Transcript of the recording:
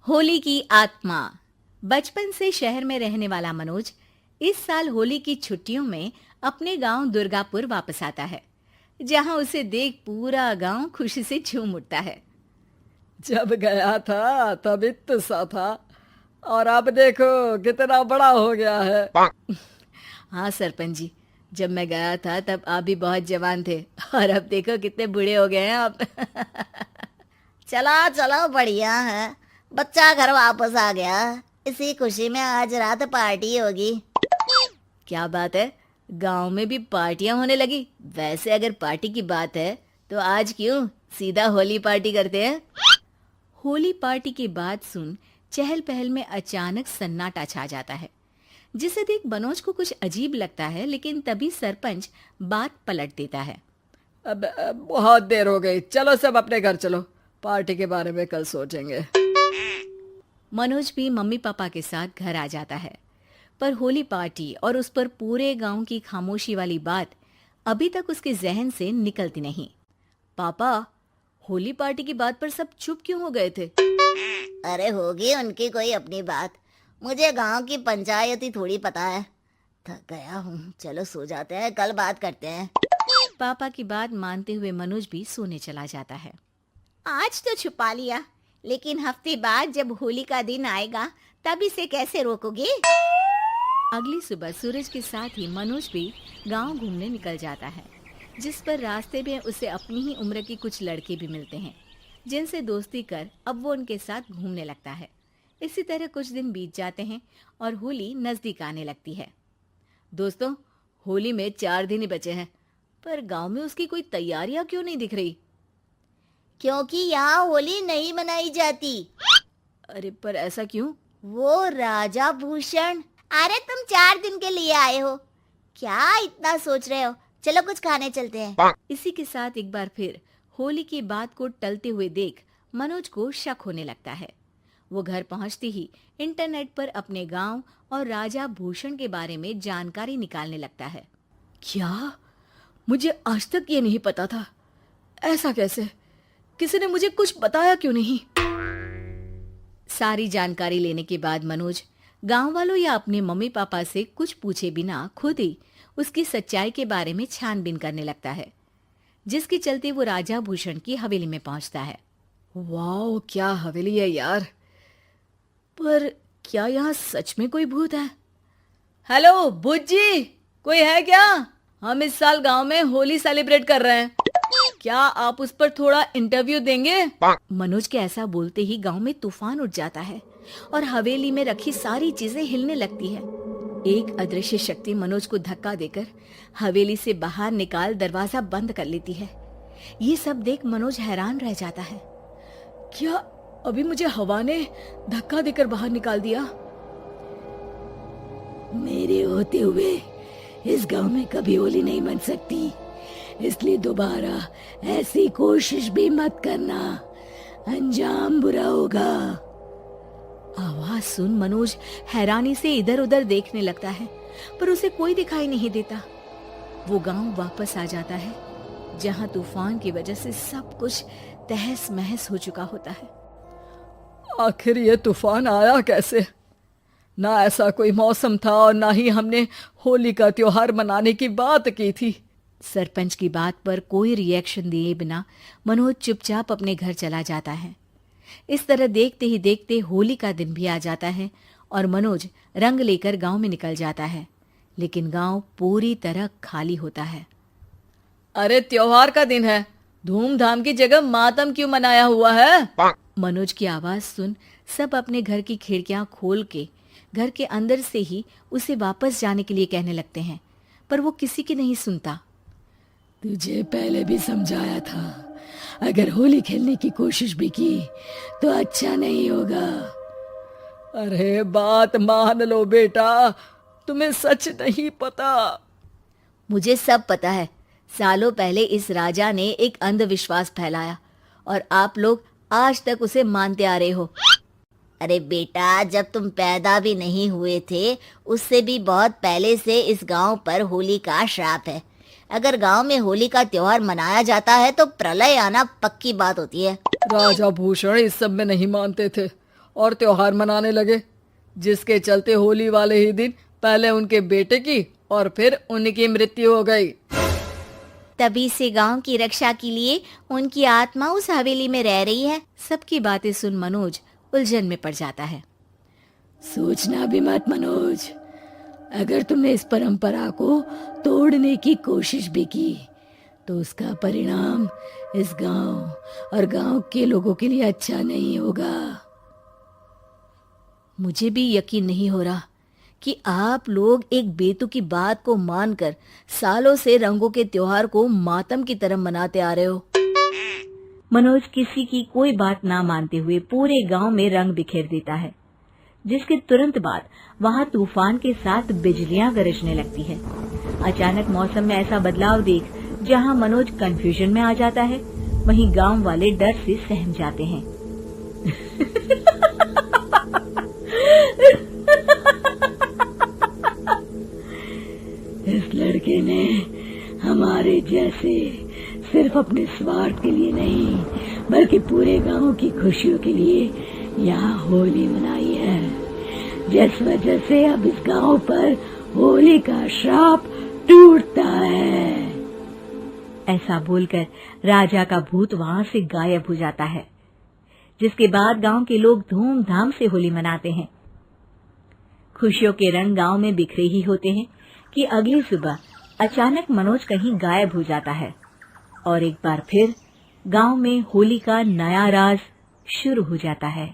होली की आत्मा। बचपन से शहर में रहने वाला मनोज इस साल होली की छुट्टियों में अपने गांव दुर्गापुर वापस आता है, जहां उसे देख पूरा गांव खुशी से झूम उठता है। जब गया था तब इतना सा था और अब देखो कितना बड़ा हो गया है। हाँ सरपंच जी, जब मैं गया था तब आप भी बहुत जवान थे और अब देखो कितने बूढ़े हो गए हैं आप। चलो चलो, बढ़िया है। बच्चा घर वापस आ गया। इसी खुशी में आज रात पार्टी होगी। क्या बात है, गांव में भी पार्टियां होने लगी। वैसे अगर पार्टी की बात है तो आज क्यों सीधा होली पार्टी करते हैं। होली पार्टी की बात सुन चहल पहल में अचानक सन्नाटा छा जाता है, जिसे देख मनोज को कुछ अजीब लगता है, लेकिन तभी सरपंच बात पलट देता है। अब बहुत देर हो गई, चलो सब अपने घर चलो, पार्टी के बारे में कल सोचेंगे। मनोज भी मम्मी पापा के साथ घर आ जाता है, पर होली पार्टी और उस पर पूरे गांव की खामोशी वाली बात अभी तक उसके जहन से निकलती नहीं। पापा, होली पार्टी की बात पर सब चुप क्यों हो गए थे? अरे होगी उनकी कोई अपनी बात। मुझे गांव की पंचायत ही थोड़ी पता है। थक गया हूँ, चलो सो जाते हैं, कल बात करते हैं। पापा की बात मानते हुए मनोज भी सोने चला जाता है। आज तो छुपा लिया, लेकिन हफ्ते बाद जब होली का दिन आएगा तब इसे कैसे रोकोगे? अगली सुबह सूरज के साथ ही मनोज भी गांव घूमने निकल जाता है, जिस पर रास्ते में उसे अपनी ही उम्र के कुछ लड़के भी मिलते हैं, जिनसे दोस्ती कर अब वो उनके साथ घूमने लगता है। इसी तरह कुछ दिन बीत जाते हैं और होली नजदीक आने लगती है। दोस्तों, होली में 4 दिन ही बचे हैं, पर गांव में उसकी कोई तैयारियां क्यों नहीं दिख रही? क्योंकि यहाँ होली नहीं मनाई जाती। अरे पर ऐसा क्यों? वो राजा भूषण। अरे तुम 4 दिन के लिए आए हो, क्या इतना सोच रहे हो? चलो कुछ खाने चलते हैं। इसी के साथ एक बार फिर होली की बात को टलते हुए देख मनोज को शक होने लगता है। वो घर पहुंचते ही इंटरनेट पर अपने गांव और राजा भूषण के बारे में जानकारी निकालने लगता है। क्या? मुझे आज तक ये नहीं पता था। ऐसा कैसे? किसी ने मुझे कुछ बताया क्यों नहीं? सारी जानकारी लेने के बाद मनोज गांव वालों या अपने मम्मी पापा से कुछ पूछे बिना खुद ही उसकी सच्चाई के बारे में छानबीन करने लगता है, जिसके चलते वो राजा भूषण की हवेली में पहुंचता है। वाह, क्या हवेली है यार। पर क्या यहाँ सच में कोई भूत है? हेलो भूत जी, कोई है क्या? हम इस साल गांव में होली सेलिब्रेट कर रहे हैं, क्या आप उस पर थोड़ा इंटरव्यू देंगे? मनोज के ऐसा बोलते ही गांव में तूफान उठ जाता है और हवेली में रखी सारी चीजें हिलने लगती है। एक अदृश्य शक्ति मनोज को धक्का देकर हवेली से बाहर निकाल दरवाजा बंद कर लेती है। ये सब देख मनोज हैरान रह जाता है। क्या अभी मुझे हवा ने धक्का देकर बाहर निकाल दिया? मेरे होते हुए इस गांव में कभी होली नहीं बन सकती, इसलिए दोबारा ऐसी कोशिश भी मत करना, अंजाम बुरा होगा। आवाज सुन मनोज हैरानी से इधर उधर देखने लगता है, पर उसे कोई दिखाई नहीं देता। वो गांव वापस आ जाता है, जहां तूफान की वजह से सब कुछ तहस महस हो चुका होता है। आखिर ये तूफान आया कैसे? ना ऐसा कोई मौसम था और ना ही हमने होली का त्योहार मनाने की बात की थी। सरपंच की बात पर कोई रिएक्शन दिए बिना मनोज चुपचाप अपने घर चला जाता है। इस तरह देखते ही देखते होली का दिन भी आ जाता है और मनोज रंग लेकर गांव में निकल जाता है, लेकिन गांव पूरी तरह खाली होता है। अरे त्योहार का दिन है, धूमधाम की जगह मातम क्यों मनाया हुआ है? मनोज की आवाज सुन सब अपने घर की खिड़कियां खोल के घर के अंदर से ही उसे वापस जाने के लिए कहने लगते हैं, पर वो किसी की नहीं सुनता। तुझे पहले भी समझाया था, अगर होली खेलने की कोशिश भी की तो अच्छा नहीं होगा। अरे बात मान लो बेटा, तुम्हें सच नहीं पता। मुझे सब पता है। सालों पहले इस राजा ने एक अंधविश्वास फैलाया और आप लोग आज तक उसे मानते आ रहे हो। अरे बेटा, जब तुम पैदा भी नहीं हुए थे उससे भी बहुत पहले से इस गांव पर होली का श्राप है। अगर गांव में होली का त्योहार मनाया जाता है तो प्रलय आना पक्की बात होती है। राजा भूषण इस सब में नहीं मानते थे और त्योहार मनाने लगे, जिसके चलते होली वाले ही दिन पहले उनके बेटे की और फिर उनकी मृत्यु हो गई। तभी से गांव की रक्षा के लिए उनकी आत्मा उस हवेली में रह रही है। सबकी बातें सुन मनोज उलझन में पड़ जाता है। सोचना भी मत मनोज, अगर तुमने इस परंपरा को तोड़ने की कोशिश भी की तो उसका परिणाम इस गांव और गांव के लोगों के लिए अच्छा नहीं होगा। मुझे भी यकीन नहीं हो रहा कि आप लोग एक बेतुकी बात को मानकर सालों से रंगों के त्योहार को मातम की तरह मनाते आ रहे हो। मनोज किसी की कोई बात ना मानते हुए पूरे गांव में रंग बिखेर देता है, जिसके तुरंत बाद वहां तूफान के साथ बिजलियां गरजने लगती है। अचानक मौसम में ऐसा बदलाव देख जहां मनोज कंफ्यूजन में आ जाता है, वहीं गांव वाले डर से सहम जाते हैं। इस लड़के ने हमारे जैसे सिर्फ अपने स्वार्थ के लिए नहीं बल्कि पूरे गांव की खुशियों के लिए यहाँ होली मनाई है, जिस वजह से अब इस गांव पर होली का श्राप टूटता है। ऐसा बोलकर राजा का भूत वहां से गायब हो जाता है, जिसके बाद गांव के लोग धूमधाम से होली मनाते हैं। खुशियों के रंग गांव में बिखरे ही होते हैं कि अगली सुबह अचानक मनोज कहीं गायब हो जाता है और एक बार फिर गांव में होली का नया राज शुरू हो जाता है।